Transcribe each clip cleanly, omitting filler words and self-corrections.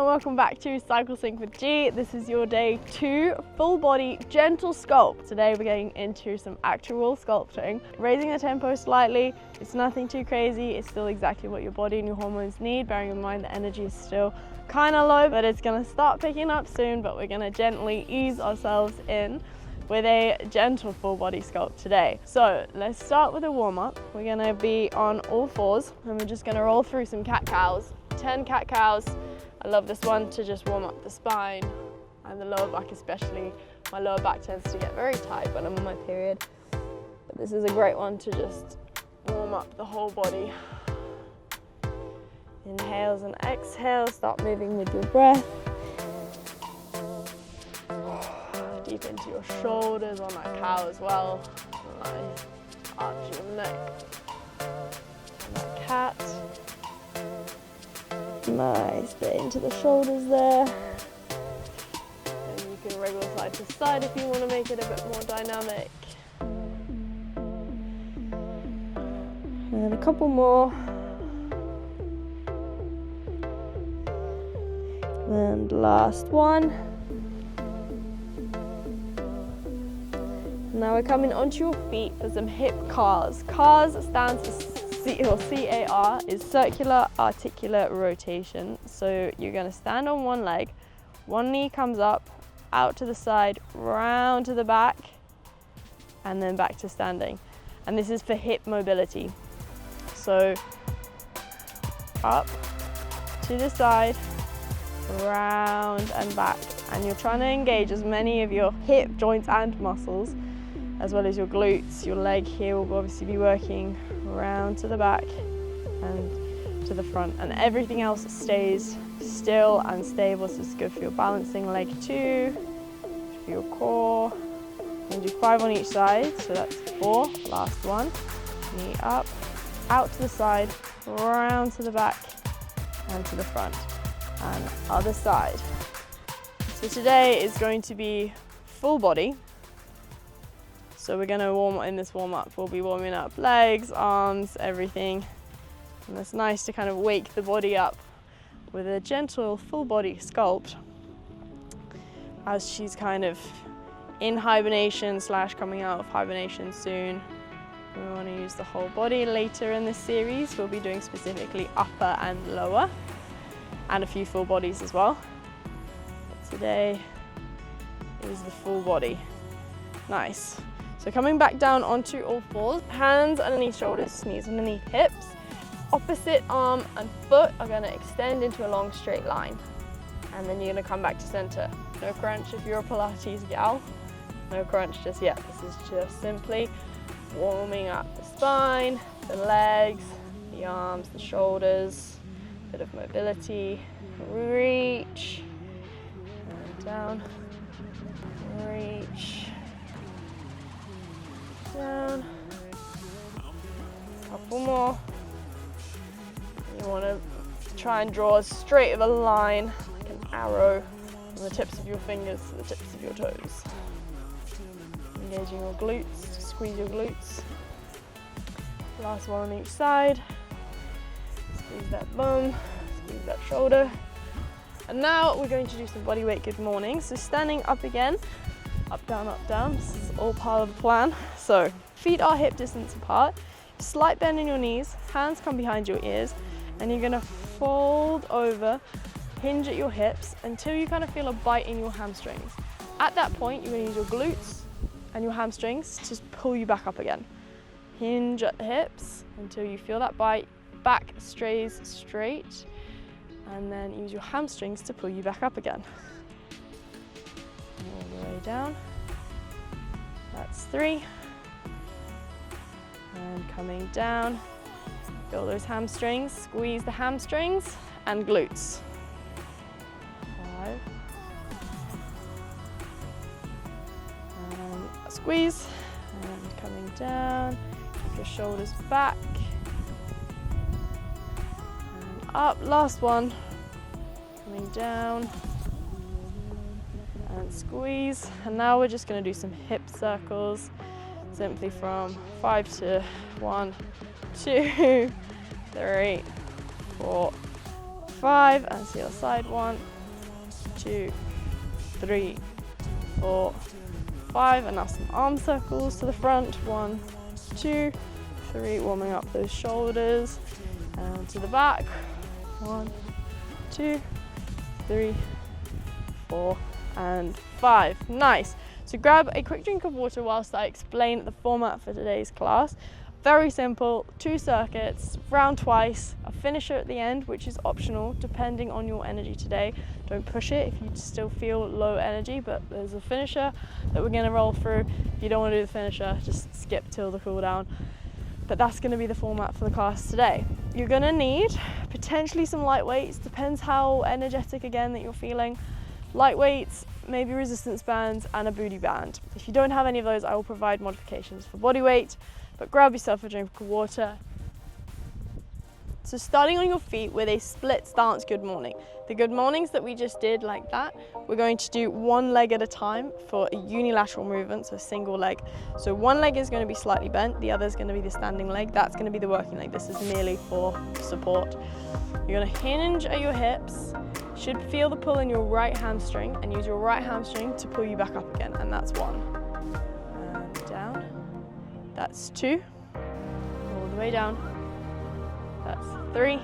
and welcome back to Cycle-Synced with G. This is your day 2 full body gentle sculpt. Today we're getting into some actual sculpting, raising the tempo slightly. It's nothing too crazy, it's still exactly what your body and your hormones need, bearing in mind the energy is still kind of low, but it's going to start picking up soon. But we're going to gently ease ourselves in with a gentle full body sculpt today. So let's start with a warm-up. We're going to be on all fours and we're just going to roll through some cat-cows, 10 cat-cows. I love this one to just warm up the spine and the lower back especially. My lower back tends to get very tight when I'm on my period, but this is a great one to just warm up the whole body. Inhales and exhales, start moving with your breath. Deep into your shoulders on that cow as well. Nice arch your neck. And that cat. Nice bit into the shoulders there. And you can wriggle side to side if you want to make it a bit more dynamic. And a couple more. And last one. Now we're coming onto your feet for some hip CARs. CARs stands for C-A-R, is circular articular rotation. So you're going to stand on one leg, one knee comes up, out to the side, round to the back, and then back to standing. And this is for hip mobility. So up to the side, round and back. And you're trying to engage as many of your hip joints and muscles as well as your glutes. Your leg here will obviously be working around to the back and to the front, and everything else stays still and stable. So it's good for your balancing. Leg 2, for your core. And do 5 on each side, so that's 4. Last one. Knee up, out to the side, round to the back and to the front. And other side. So today is going to be full body. So we're going to in this warm-up, we'll be warming up legs, arms, everything. And it's nice to kind of wake the body up with a gentle full body sculpt as she's kind of in hibernation / coming out of hibernation soon. We want to use the whole body. Later in this series, we'll be doing specifically upper and lower and a few full bodies as well. But today is the full body. Nice. So coming back down onto all fours, hands underneath shoulders, knees underneath hips. Opposite arm and foot are going to extend into a long straight line. And then you're going to come back to center. No crunch if you're a Pilates gal. No crunch just yet. This is just simply warming up the spine, the legs, the arms, the shoulders. Bit of mobility. Reach. And down. Reach. Down. Couple more. You want to try and draw as straight of a line, like an arrow, from the tips of your fingers to the tips of your toes. Engaging your glutes, to squeeze your glutes. Last one on each side. Squeeze that bum, squeeze that shoulder. And now we're going to do some body weight good morning. So standing up again. Up, down. This is all part of the plan. So feet are hip distance apart, slight bend in your knees, hands come behind your ears, and you're gonna fold over, hinge at your hips until you kind of feel a bite in your hamstrings. At that point, you're gonna use your glutes and your hamstrings to pull you back up again. Hinge at the hips until you feel that bite, back stays straight, and then use your hamstrings to pull you back up again. All the way down. That's 3. And coming down. Feel those hamstrings. Squeeze the hamstrings and glutes. 5. And squeeze. And coming down. Keep your shoulders back. And up. Last one. Coming down. And squeeze. And now we're just going to do some hip circles, simply from 5 to 1, 2, 3, 4, 5, and to the other side. 1, 2, 3, 4, 5, and now some arm circles to the front. 1, 2, 3, warming up those shoulders, and to the back. 1, 2, 3, 4, and 5. Nice. So grab a quick drink of water whilst I explain the format for today's class. Very simple, 2 circuits, round twice, a finisher at the end, which is optional depending on your energy today. Don't push it if you still feel low energy, but there's a finisher that we're gonna roll through. If you don't wanna do the finisher, just skip till the cool down. But that's gonna be the format for the class today. You're gonna need potentially some light weights, depends how energetic again that you're feeling. Light weights, maybe resistance bands, and a booty band. If you don't have any of those, I will provide modifications for body weight. But grab yourself a drink of water. So starting on your feet with a split stance good morning. The good mornings that we just did like that, we're going to do one leg at a time for a unilateral movement, so a single leg. So one leg is going to be slightly bent, the other is going to be the standing leg. That's going to be the working leg. This is merely for support. You're going to hinge at your hips, should feel the pull in your right hamstring, and use your right hamstring to pull you back up again, and that's 1. And down. That's 2, all the way down. That's 3,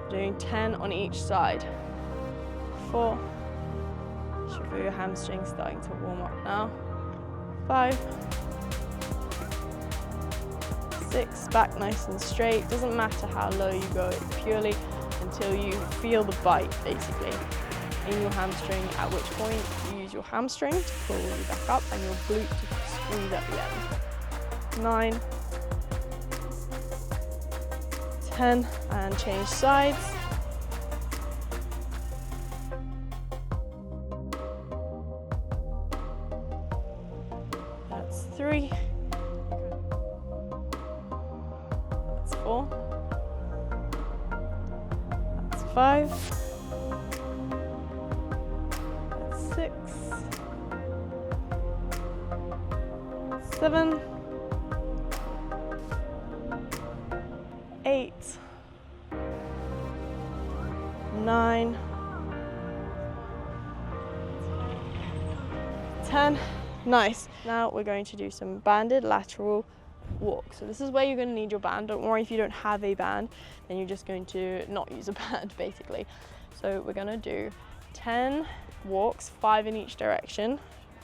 doing 10 on each side. 4, should feel your hamstrings starting to warm up now. 5, 6, back nice and straight. Doesn't matter how low you go, it's purely until you feel the bite basically in your hamstring, at which point you use your hamstring to pull you back up and your glute to squeeze at the end. 9, 10, and change sides. That's 3. That's 4. That's 5. That's 6. 7. 8, 9, 10. Nice. Now we're going to do some banded lateral walk. So this is where you're going to need your band. Don't worry if you don't have a band, then you're just going to not use a band basically. So we're going to do 10 walks, 5 in each direction.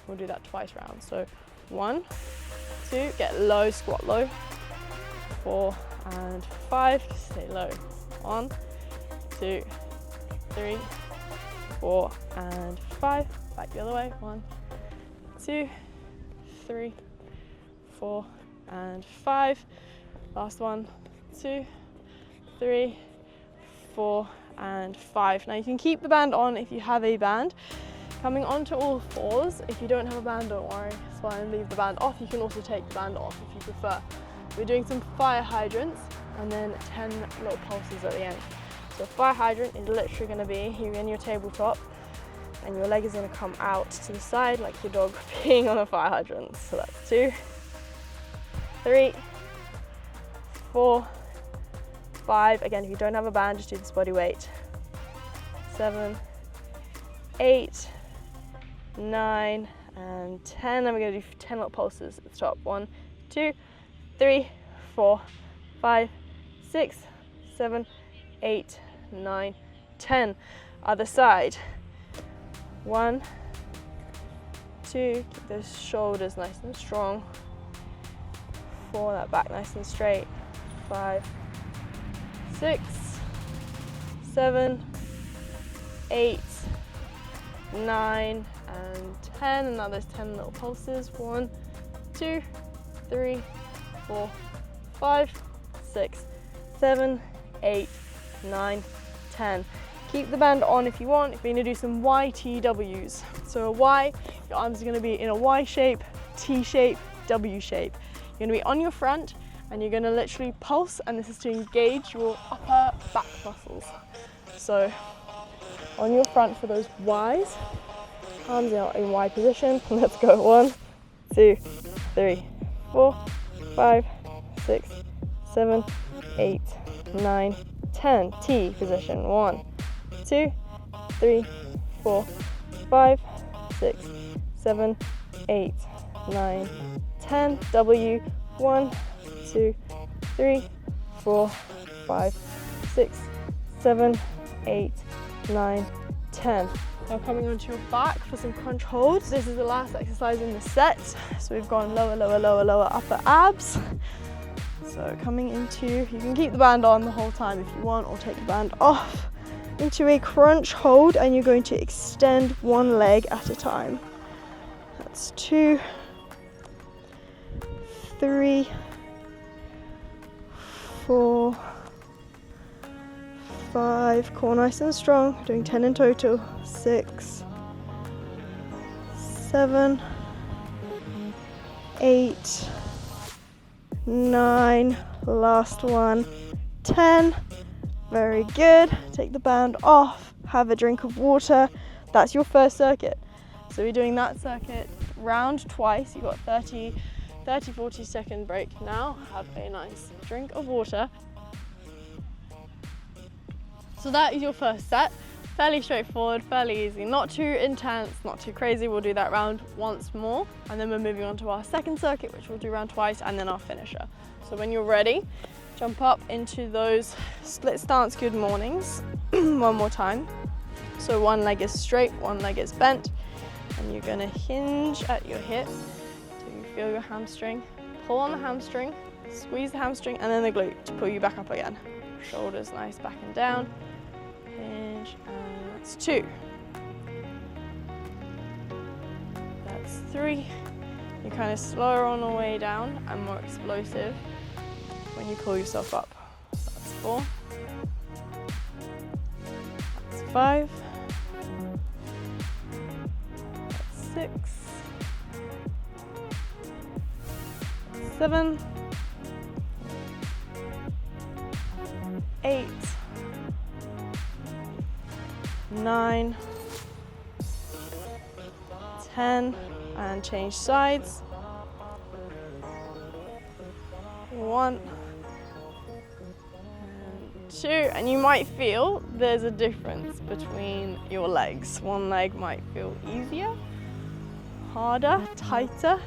We'll do that twice round. So 1, 2, get low, squat low. 4 and 5, stay low. 1, 2, 3, 4 and 5. Back the other way. 1, 2, 3, 4 and 5. Last 1, 2, 3, 4 and 5. Now you can keep the band on if you have a band. Coming onto all fours, if you don't have a band, don't worry, it's fine, leave the band off. You can also take the band off if you prefer. We're doing some fire hydrants and then 10 little pulses at the end. So a fire hydrant is literally going to be you're in your tabletop and your leg is going to come out to the side like your dog peeing on a fire hydrant. So that's 2, 3, 4, 5. Again, if you don't have a band, just do this body weight. 7, 8, 9 and 10. And we're going to do 10 little pulses at the top. 1, 2, 3, 4, 5, 6, 7, 8, 9, 10. Other side. 1, 2, keep those shoulders nice and strong. 4, that back nice and straight. 5, 6, 7, 8, 9 and 10. And now there's 10 little pulses. 1, 2, 3, 4, 5, 6, 7, 8, 9, 10. Keep the band on if you want. We're going to do some YTWs. So a Y, your arms are going to be in a Y shape, T shape, W shape. You're going to be on your front and you're going to literally pulse, and this is to engage your upper back muscles. So on your front for those Ys, arms are in Y position. Let's go. 1, 2, 3, 4, 5, 6, 7, 8, 9, 10. T position. 1, 2, 3, 4, 5, 6, 7, 8, 9, 10. W. 1, 2, 3, 4, 5, 6, 7, 8, 9, 10. Now coming onto your back for some crunch holds. This is the last exercise in the set. So we've gone lower, lower, lower, lower, upper abs. So coming into, you can keep the band on the whole time if you want, or take the band off. Into a crunch hold, and you're going to extend one leg at a time. That's 2, 3, 4, 5, core nice and strong, doing 10 in total, 6, 7, 8, 9, last one, 10, very good. Take the band off, have a drink of water. That's your first circuit. So we're doing that circuit round twice. You've got 40 second break. Now have a nice drink of water. So that is your first set. Fairly straightforward, fairly easy, not too intense, not too crazy. We'll do that round once more, and then we're moving on to our second circuit, which we'll do round twice, and then our finisher. So when you're ready, jump up into those split stance good mornings. One more time. So one leg is straight, one leg is bent, and you're gonna hinge at your hip. So you feel your hamstring, pull on the hamstring, squeeze the hamstring, and then the glute to pull you back up again. Shoulders nice back and down, hinge, and that's 2. That's 3. You're kind of slower on the way down and more explosive when you pull yourself up. That's 4. That's 5. That's 6. 7. 8. 9. 10. And change sides. 1. 2, and you might feel there's a difference between your legs. One leg might feel easier, harder, tighter.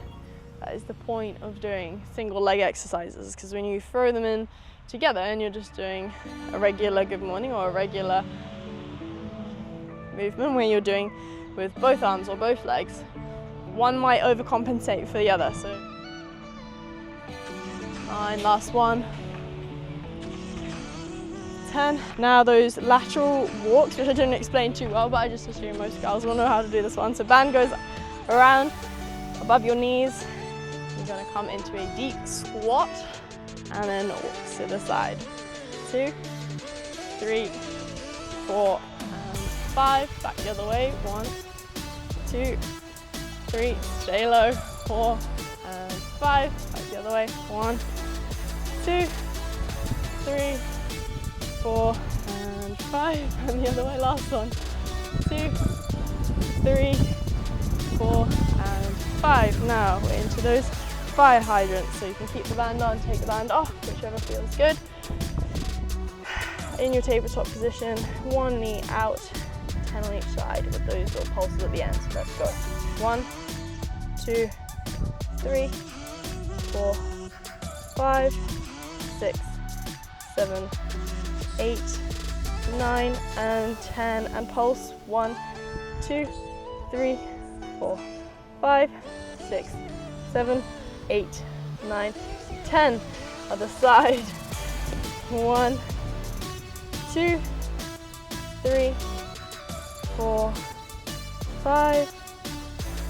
That is the point of doing single leg exercises, because when you throw them in together and you're just doing a regular good morning or a regular movement where you're doing with both arms or both legs, one might overcompensate for the other. So 9, last one. 10. Now those lateral walks, which I didn't explain too well, but I just assume most girls will know how to do this one. So band goes around above your knees. You're going to come into a deep squat and then walk to the side. 2, 3, 4, and 5. Back the other way. 1, 2, 3. Stay low. 4 and 5. Back the other way. 1, 2, 3, 4 and 5, and the other way, last one. 2, 3, 4 and 5. Now we're into those fire hydrants, so you can keep the band on, take the band off, whichever feels good. In your tabletop position, one knee out, 10 on each side with those little pulses at the end. So let's go. 1, 2, 3, 4, 5, 6, 7, 8, 9 and 10, and pulse. 1, 2, 3, 4, 5, 6, 7, 8, 9, 10. Other side. 1, 2, 3, 4, 5,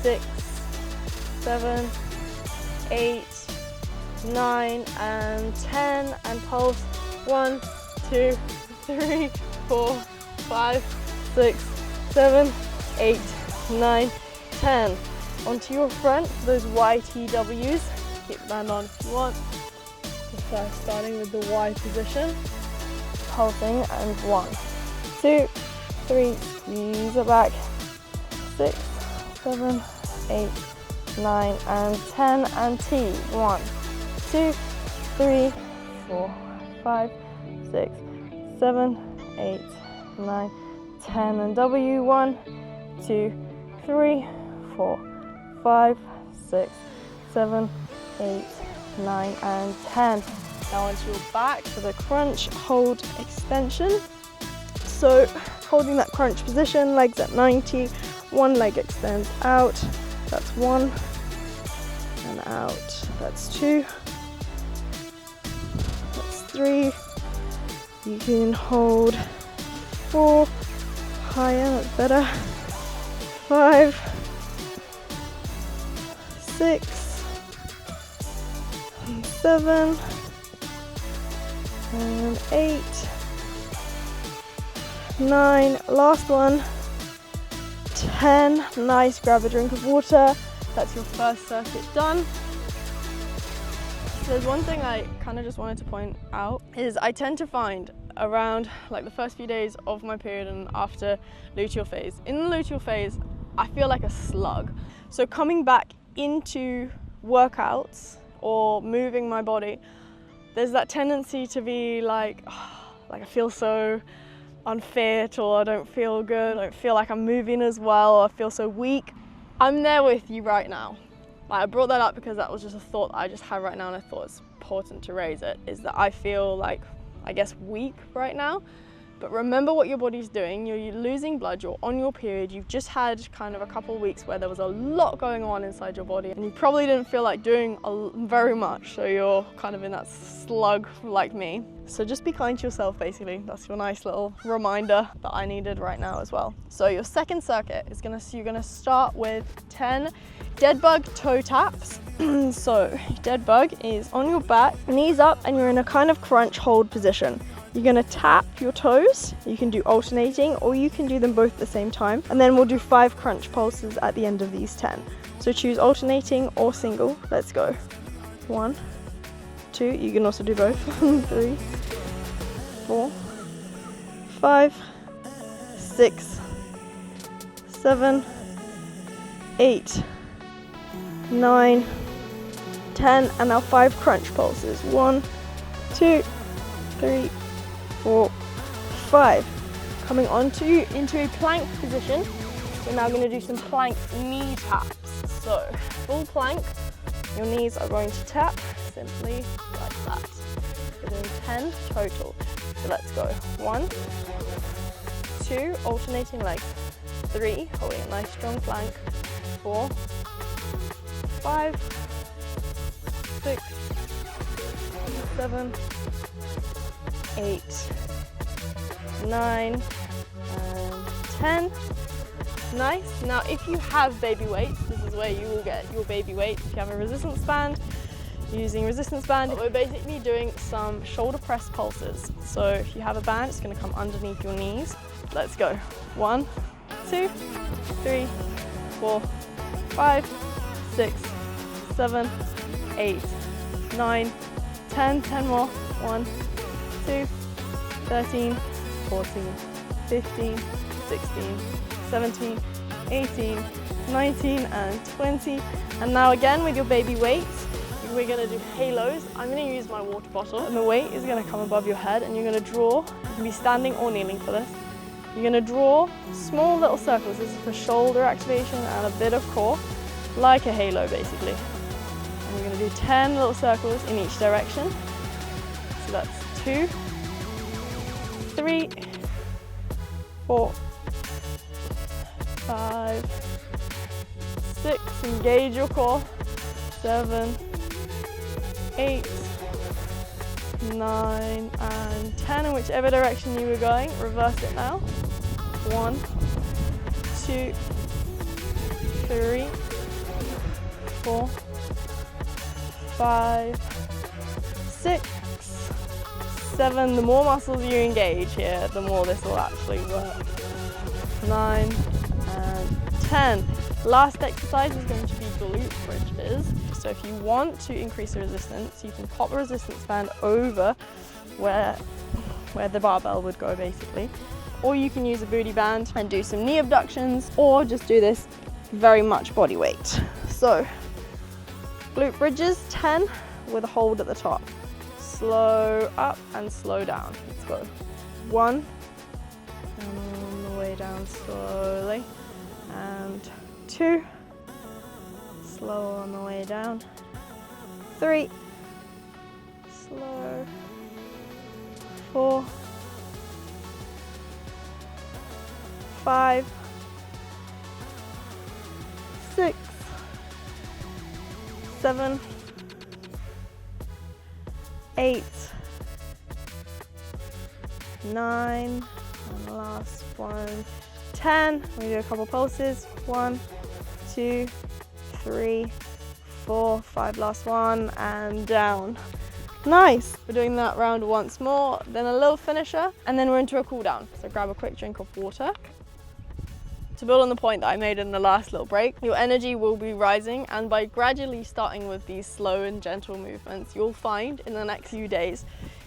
6, 7, 8, 9 and 10, and pulse. 1, 2, 3, 4, 5, 6, 7, 8, 9, 10. Onto your front, those YTWs. Keep the band on if you want. So first, starting with the Y position, pulsing, and 1, 2, 3, squeeze it back. 6, 7, 8, 9 and 10, and T. 1, 2, 3, 4, 5, 6, 7, 8, 9, 10, and W. 1, 2, 3, 4, 5, 6, 7, 8, 9, and 10. Now onto your back for the crunch, hold, extension. So holding that crunch position, legs at 90, one leg extends out, that's 1, and out, that's 2, that's 3, you can hold 4, higher, that's better, 5, 6, 7, and 8, 9, last one, 10, nice, grab a drink of water, that's your first circuit done. So there's one thing I kind of just wanted to point out is I tend to find around like the first few days of my period and after luteal phase. In the luteal phase, I feel like a slug. So coming back into workouts or moving my body, there's that tendency to be like I feel so unfit, or I don't feel good, I don't feel like I'm moving as well, or I feel so weak. I'm there with you right now. Like, I brought that up because that was just a thought I just had right now, and I thought it's important to raise it, is that I feel like, I guess, weak right now. But remember what your body's doing. You're losing blood, you're on your period, you've just had kind of a couple of weeks where there was a lot going on inside your body, and you probably didn't feel like doing very much, so you're kind of in that slug like me. So just be kind to yourself, basically. That's your nice little reminder that I needed right now as well. So your second circuit is you're gonna start with 10 dead bug toe taps. So dead bug is on your back, knees up, and you're in a kind of crunch hold position. You're gonna tap your toes. You can do alternating, or you can do them both at the same time. And then we'll do 5 crunch pulses at the end of these 10. So choose alternating or single. Let's go. 1, 2, you can also do both. 3, 4, 5, 6, 7, 8, 9, 10, and now 5 crunch pulses. 1, 2, 3, 4, 5. Coming into a plank position, we're now going to do some plank knee taps. So full plank, your knees are going to tap simply like that. We're doing 10 total. So let's go. 1, 2, alternating legs. 3, holding a nice strong plank. 4, 5, 6, 7, 8, 9, and 10. Nice. Now if you have baby weights, this is where you will get your baby weight. If you have a resistance band, using resistance band, we're basically doing some shoulder press pulses. So if you have a band, it's going to come underneath your knees. Let's go. 1, 2, 3, 4, 5, 6, 7, 8, 9, 10, 10 more. 1, 2, 13, 14, 15, 16, 17, 18, 19, and 20. And now again with your baby weights, we're going to do halos. I'm going to use my water bottle, and the weight is going to come above your head, and you're going to draw. You can be standing or kneeling for this. You're going to draw small little circles. This is for shoulder activation and a bit of core, like a halo basically. And you're going to do 10 little circles in each direction. So that's 2, 3, 4, 5, 6, engage your core, 7, 8, 9, and 10 in whichever direction you were going. Reverse it now. 1, 2, 3, 4, 5, 6, 7. The more muscles you engage here, the more this will actually work. 9 and 10. Last exercise is going to be glute bridges. So if you want to increase the resistance, you can pop a resistance band over where the barbell would go basically. Or you can use a booty band and do some knee abductions, or just do this very much body weight. So glute bridges, 10 with a hold at the top. Slow up and slow down. Let's go. 1, and on the way down slowly, and 2, slow on the way down, 3, slow, 4, 5, 6, 7, 8, 9, and the last one, 10. We do a couple pulses. 1, 2, 3, 4, 5, last one, and down. Nice. We're doing that round once more, then a little finisher, and then we're into a cool down. So grab a quick drink of water. To build on the point that I made in the last little break, your energy will be rising, and by gradually starting with these slow and gentle movements, you'll find in the next few days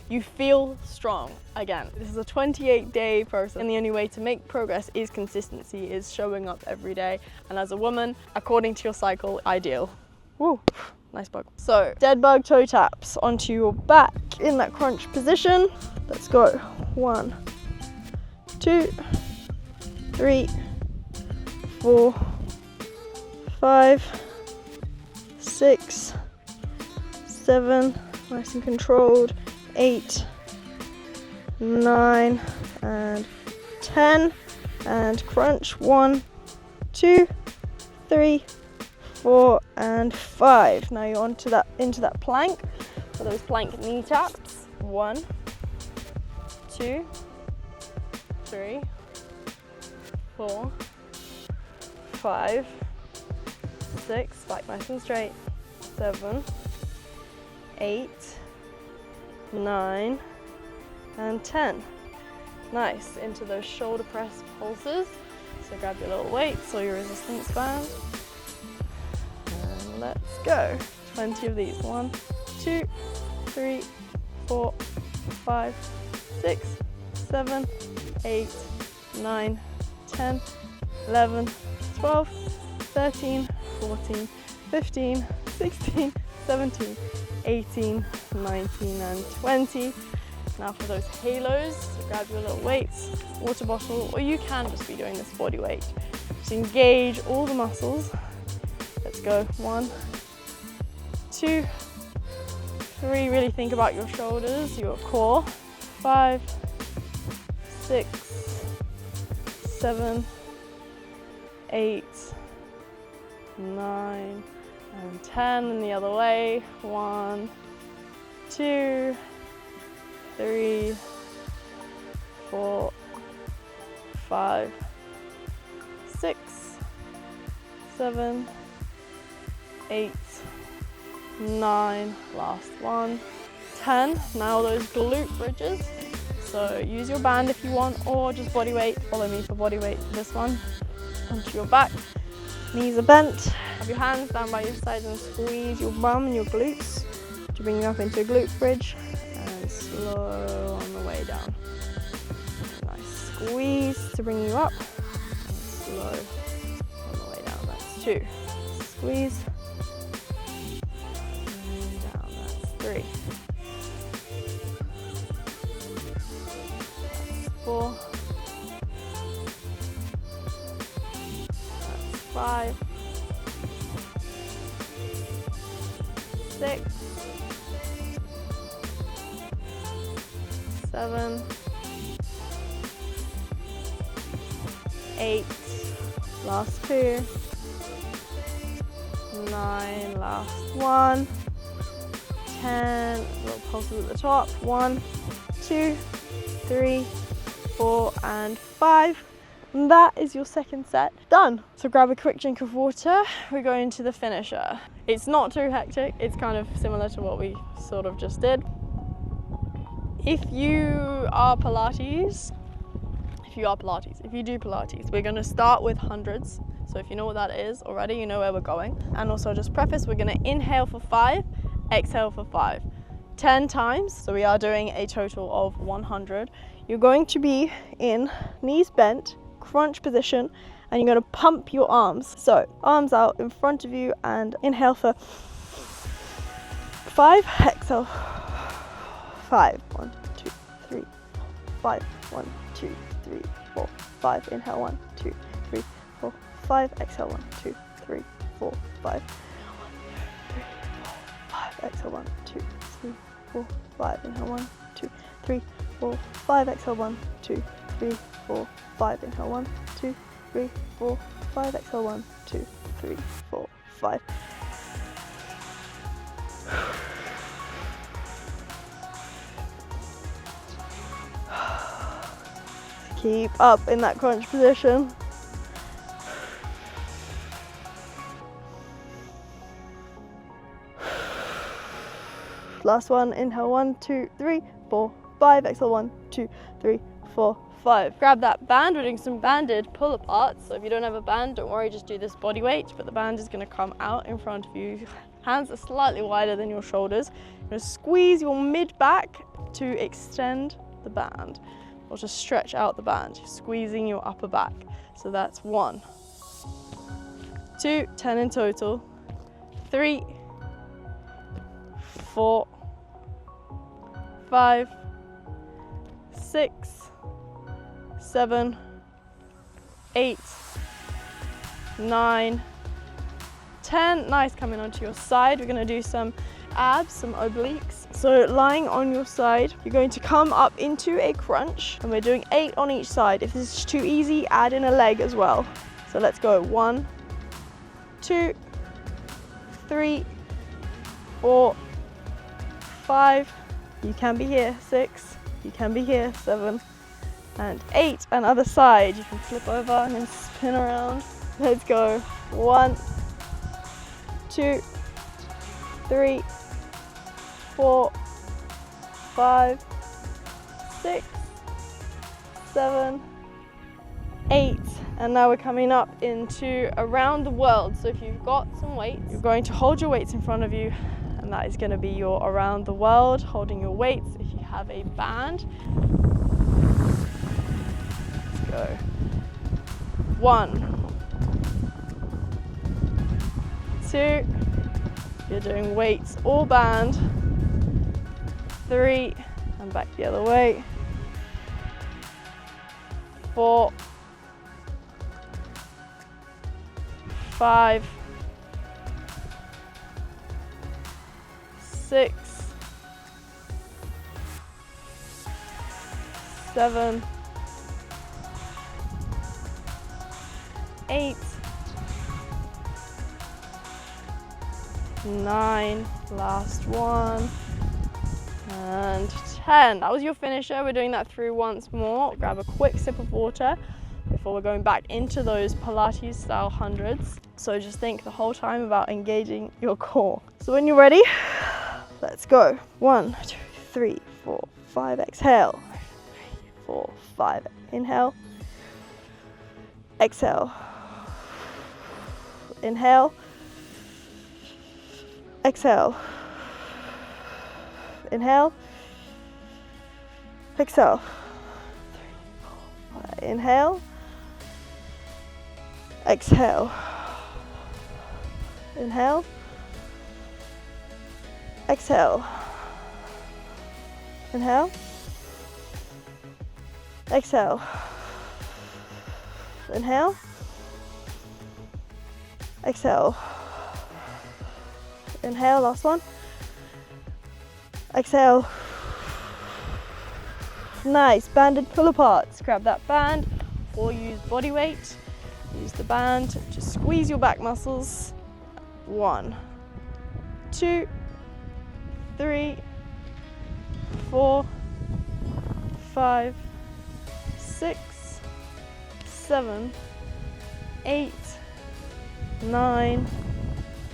you feel strong again. This is a 28-day process, and the only way to make progress is consistency, is showing up every day, and as a woman, according to your cycle, ideal. Woo, nice bug. So, dead bug toe taps onto your back in that crunch position. Let's go. 1, 2, 3, 4, 5, 6, 7, nice and controlled, 8, 9, and 10, and crunch. 1, 2, 3, 4, and 5. Now you're into that plank, for those plank knee taps. 1, 2, 3, 4, 5, 6, back nice and straight, 7, 8, 9, and 10. Nice, into those shoulder press pulses. So grab your little weights or your resistance band. And let's go. 20 of these. 1, 2, 3, 4, 5, 6, 7, 8, 9, 10, 11, 12, 13, 14, 15, 16, 17, 18, 19, and 20. Now for those halos, so grab your little weights, water bottle, or you can just be doing this body weight. Just engage all the muscles. Let's go. 1, 2, 3, really think about your shoulders, your core. 5, 6, 7, 8, 9, and 10, and the other way. 1, 2, 3, 4, 5, 6, 7, 8, 9, last one, 10. Now those glute bridges. So use your band if you want, or just body weight. Follow me for body weight for this one. Onto your back, knees are bent. Have your hands down by your sides and squeeze your bum and your glutes to bring you up into a glute bridge. And slow on the way down. Nice squeeze to bring you up. And slow on the way down. That's 2. Squeeze. And down. That's 3. That's 4. That's 5. 6. 7, 8, last 2, 9, last 1, 10, little pulses at the top. 1, 2, 3, 4, and 5. And that is your second set done. So grab a quick drink of water. We're going to the finisher. It's not too hectic. It's kind of similar to what we sort of just did. If you do Pilates, we're going to start with hundreds. So if you know what that is already, you know where we're going. And also just preface, we're going to inhale for 5, exhale for 5. 10 times, so we are doing a total of 100. You're going to be in knees bent, crunch position, and you're going to pump your arms. So arms out in front of you and inhale for 5, exhale 5. 1, 2, 3, 4, 5. 1, 2, 3, 4, 5. Inhale, 1, 2, 3, 4, 5. Exhale, 1, 2, 3, 4, 5. 5. Exhale, 1, 2, 3, 4, 5. Inhale, 1, 2, 3, 4, 5. Exhale, 1, 2, 3, 4, 5. Inhale, 1, 2, 3, 4, 5. Exhale, 1, 2, 3, 4, 5. Keep up in that crunch position. Last one, inhale, 1, 2, 3, 4, 5. Exhale, 1, 2, 3, 4, 5. Grab that band. We're doing some banded pull aparts. So if you don't have a band, don't worry, just do this body weight, but the band is going to come out in front of you. Hands are slightly wider than your shoulders. You're going to squeeze your mid back to extend the band, or to stretch out the band. You're squeezing your upper back. So that's 1, 2, 10 in total, 3, 4, 5, 6, 7, 8, 9, 10. Nice, coming onto your side. We're going to do some abs, some obliques. So lying on your side, you're going to come up into a crunch, and we're doing 8 on each side. If this is too easy, add in a leg as well. So let's go 1, 2, 3, 4, 5. You can be here. 6. You can be here. 7 and 8. And other side, you can flip over and then spin around. Let's go 1, 2, 3, 4, 5, 6, 7, 8. And now we're coming up into around the world. So if you've got some weights, you're going to hold your weights in front of you, and that is going to be your around the world, holding your weights. If you have a band, let's go. 1, 2, you're doing weights or band. 3, and back the other way. 4, 5, 6, 7, 8, 9, last one, and 10. That was your finisher. We're doing that through once more. Grab a quick sip of water before we're going back into those Pilates style hundreds. So just think the whole time about engaging your core. So when you're ready, let's go. 1, 2, 3, 4, 5. Exhale. 3, 4, 5. Inhale. Exhale. Inhale. Exhale. Inhale. Exhale. 3, 4, 5. Inhale. Exhale. Inhale. Exhale. Inhale. Exhale. Inhale. Exhale. Inhale, last one. Exhale. Nice, banded pull aparts. Grab that band or use body weight. Use the band to squeeze your back muscles. 1, 2, 3, 4, 5, 6, 7, 8, 9,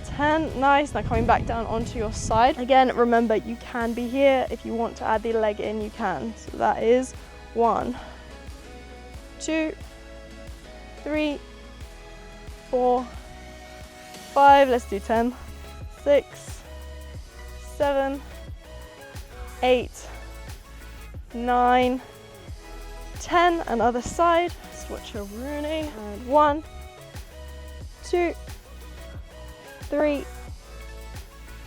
10. Nice. Now coming back down onto your side. Again, remember, you can be here. If you want to add the leg in, you can. So that is 1, 2, 3, 4, 5. Let's do 10. 6, 7, 8, 9, 10. And other side. Switch your Rooney. And 1, 2, 3,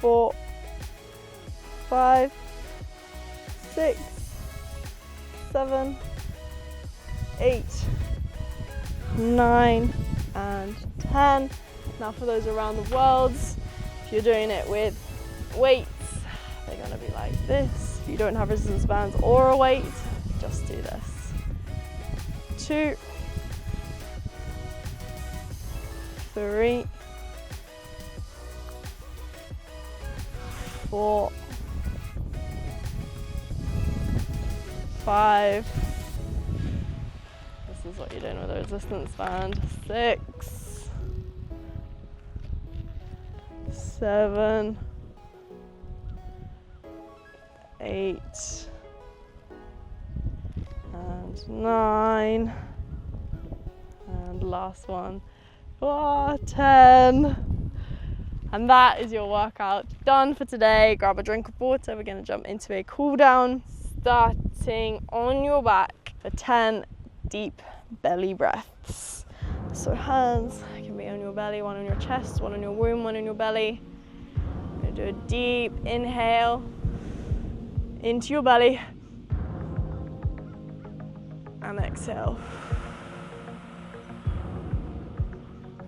4, 5, 6, 7, 8, 9, and 10. Now for those around the world, if you're doing it with weights, they're gonna be like this. If you don't have resistance bands or a weight, just do this. 2, 3, 4, 5. This is what you're doing with a resistance band. 6, 7, 8, and 9, and last one, 10. And that is your workout done for today. Grab a drink of water. We're going to jump into a cool down, starting on your back for 10 deep belly breaths. So hands can be on your belly, one on your chest, one on your womb, one on your belly. We're going to do a deep inhale into your belly and exhale.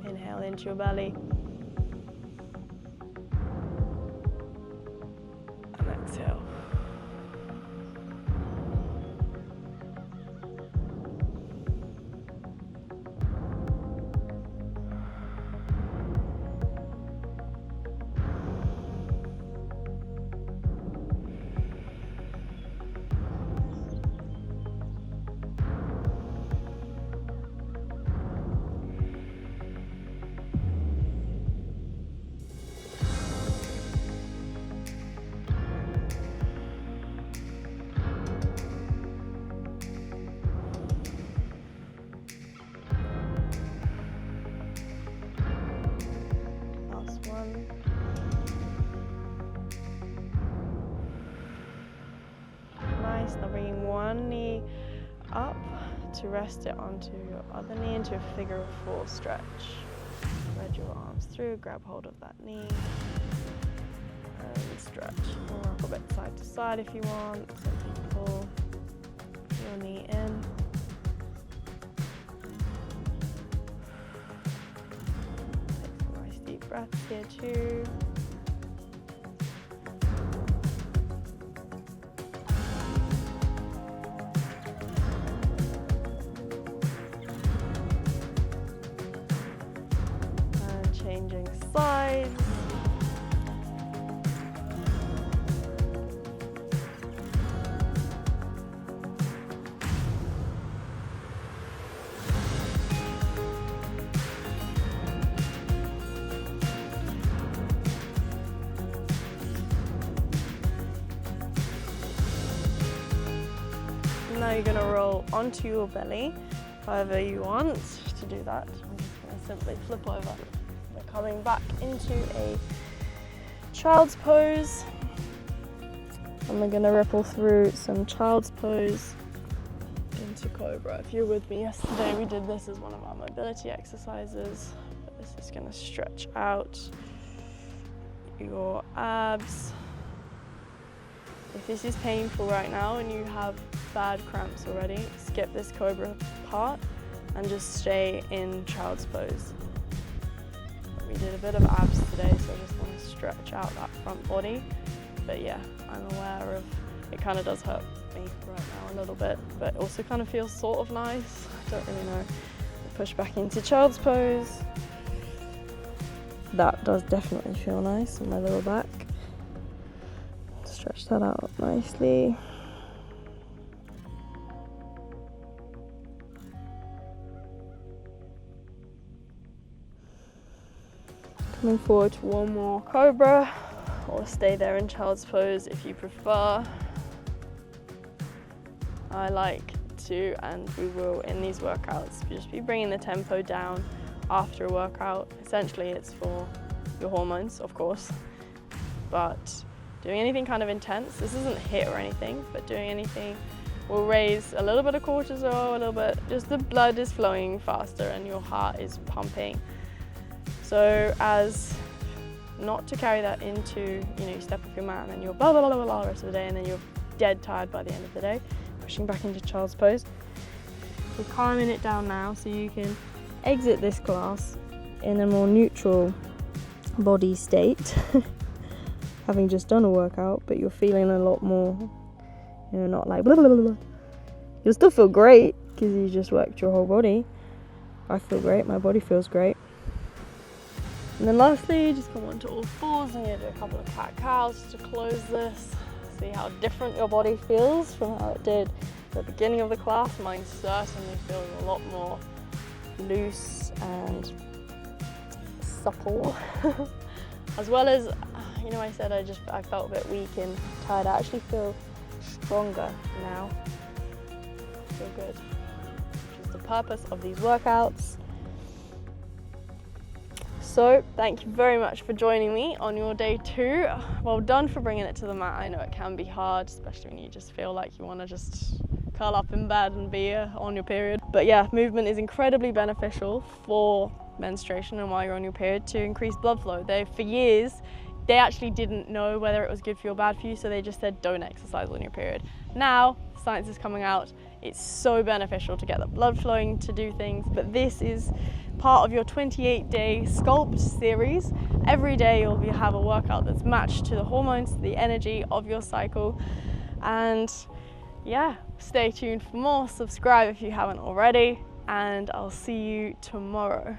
Inhale into your belly and exhale. Nice. Now bringing one knee up to rest it onto your other knee into a figure of 4 stretch. Spread your arms through, grab hold of that knee and stretch. And rock a bit side to side if you want. Simply pull your knee in. Take some nice deep breaths here too. Changing sides. Now you're going to roll onto your belly, however you want to do that. I'm just going to simply flip over. Coming back into a child's pose, and we're going to ripple through some child's pose into cobra. If you were with me yesterday, we did this as one of our mobility exercises, but this is going to stretch out your abs. If this is painful right now and you have bad cramps already, skip this cobra part and just stay in child's pose. We did a bit of abs today, so I just want to stretch out that front body. But yeah, I'm aware of, it kind of does hurt me right now a little bit, but it also kind of feels sort of nice. I don't really know. Push back into child's pose. That does definitely feel nice on my lower back. Stretch that out nicely. Coming forward to one more cobra, or stay there in child's pose if you prefer. I like to, and we will in these workouts, just be bringing the tempo down after a workout. Essentially it's for your hormones, of course, but doing anything kind of intense, this isn't HIIT or anything, but doing anything will raise a little bit of cortisol, a little bit, just the blood is flowing faster and your heart is pumping. So as not to carry that into, you step off your mat and then you're blah, blah, blah, blah, the rest of the day, and then you're dead tired by the end of the day. swashing back into child's pose. We're calming it down now so you can exit this class in a more neutral body state, having just done a workout, but you're feeling a lot more, you know, not like blah, blah, blah, blah. You'll still feel great because you just worked your whole body. I feel great, my body feels great. And then lastly, just come onto all fours and you do a couple of cat-cows to close this. See how different your body feels from how it did at the beginning of the class. Mine certainly feels a lot more loose and supple. As well as, you know, I said I felt a bit weak and tired. I actually feel stronger now. I feel good, which is the purpose of these workouts. So thank you very much for joining me on your day 2. Well done for bringing it to the mat. I know it can be hard, especially when you just feel like you want to just curl up in bed and be on your period. But yeah, movement is incredibly beneficial for menstruation and while you're on your period to increase blood flow. For years, they actually didn't know whether it was good for you or bad for you, so they just said don't exercise on your period. Now, science is coming out. It's so beneficial to get the blood flowing to do things, but this is part of your 28-day SCULPT series. Every day you'll have a workout that's matched to the hormones, the energy of your cycle. And yeah, stay tuned for more. Subscribe if you haven't already, and I'll see you tomorrow.